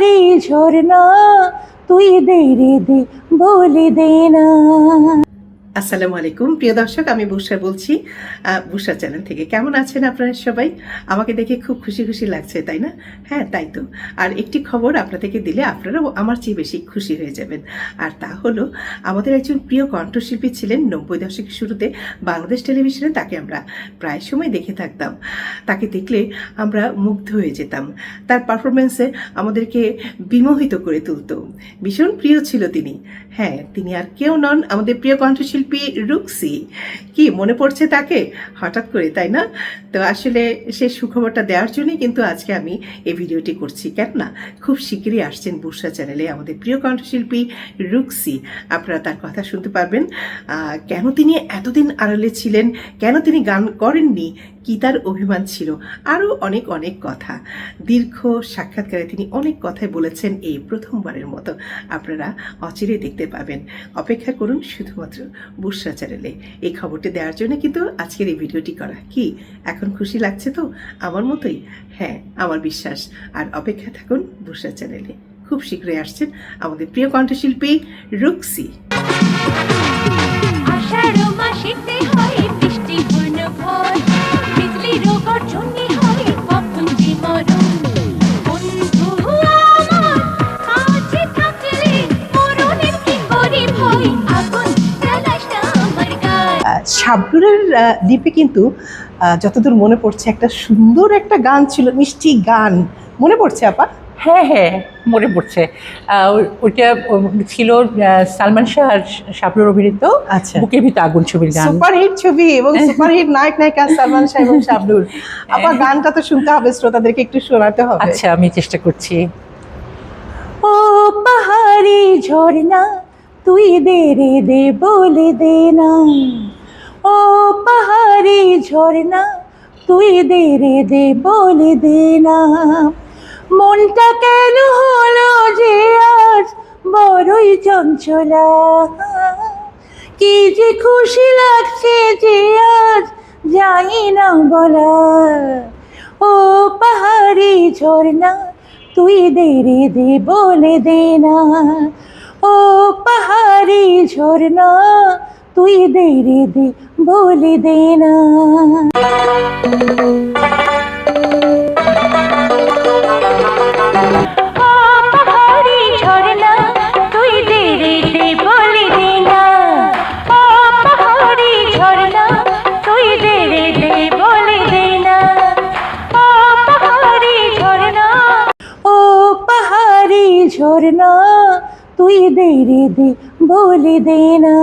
পাহাড়ি ঝরনা তুই দে রে দে বলে দে না। আসসালামু আলাইকুম প্রিয় দর্শক, আমি বুশরা বলছি বুশরা চ্যানেল থেকে। কেমন আছেন আপনারা সবাই? আমাকে দেখে খুব খুশি খুশি লাগছে, তাই না? হ্যাঁ, তাই তো। আর একটি খবর আপনাদেরকে দিলে আপনারাও আমার চেয়ে বেশি খুশি হয়ে যাবেন। আর তা হলো, আমাদের একজন প্রিয় কণ্ঠশিল্পী ছিলেন 90 দশকের শুরুতে বাংলাদেশ টেলিভিশনে। তাকে আমরা প্রায় সময় দেখে থাকতাম। তাকে দেখলে আমরা মুগ্ধ হয়ে যেতাম। তার পারফরমেন্সে আমাদেরকে বিমোহিত করে তুলত। ভীষণ প্রিয় ছিল তিনি। হ্যাঁ, তিনি আর কেউ নন, আমাদের প্রিয় কণ্ঠশিল্পী রুক্সি। কি মনে পড়ছে তাকে হঠাৎ করে, তাই না? তো আসলে সে সুখবরটা দেওয়ার জন্যই কিন্তু আজকে আমি এই ভিডিওটি করছি। কেননা খুব শিগগিরই আসছেন বুশরা চ্যানেলে আমাদের প্রিয় কণ্ঠশিল্পী রুক্সি। আপনারা তার কথা শুনতে পারবেন। কেন তিনি এতদিন আড়ালে ছিলেন, কেন তিনি গান করেননি, কি তার অভিমান ছিল, আরও অনেক অনেক কথা। দীর্ঘ সাক্ষাৎকারে তিনি অনেক কথাই বলেছেন। এই প্রথমবারের মতো আপনারা অচিরেই দেখতে পাবেন। অপেক্ষা করুন শুধুমাত্র বুশরা চ্যানেলে। এই খবরটি দেওয়ার জন্য কিন্তু আজকের এই ভিডিওটি করা। কি এখন খুশি লাগছে তো আমার মতোই? হ্যাঁ, আমার বিশ্বাস। আর অপেক্ষা থাকুন বুশরা চ্যানেলে। খুব শীঘ্রই আসছেন আমাদের প্রিয় কণ্ঠশিল্পী রুক্সি। শাবনূরের লিপে কিন্তু যতদূর মনে পড়ছে একটা সুন্দর একটা গান ছিল, মিষ্টি গান। মনে পড়ছে আপা? হ্যাঁ হ্যাঁ, মনে পড়ছে। ওইটা ছিল সালমান শাহ আর শাবনূর অভিনীত বুকের ভিতর আগুন ছবির গান। সুপারহিট ছবি এবং সুপারহিট নায়ক নায়িকা সালমান শাহ এবং শাবনূর। আপা, গানটা তো শুনতে হবে, শ্রোতাদেরকে একটু শোনাতে হবে। আচ্ছা, আমি চেষ্টা করছি। ও পাহাড়ি ঝরনা তুই দে রে দে বলে দে না। ও পাহাড়ি ঝরনা তুই দে রে দে বলে দে না। মনটা কেন হলো যে আজ বড়ই চঞ্চলা, কি যে খুশি লাগছে যে আজ যাই না বলা। ও পাহাড়ি ঝরনা তুই দে রে দে বলে দে না। ও পাহাড়ি ঝরনা তুই দে রে দে বলে দে না। ঝরনা তুই দে রে দে বলে দে না।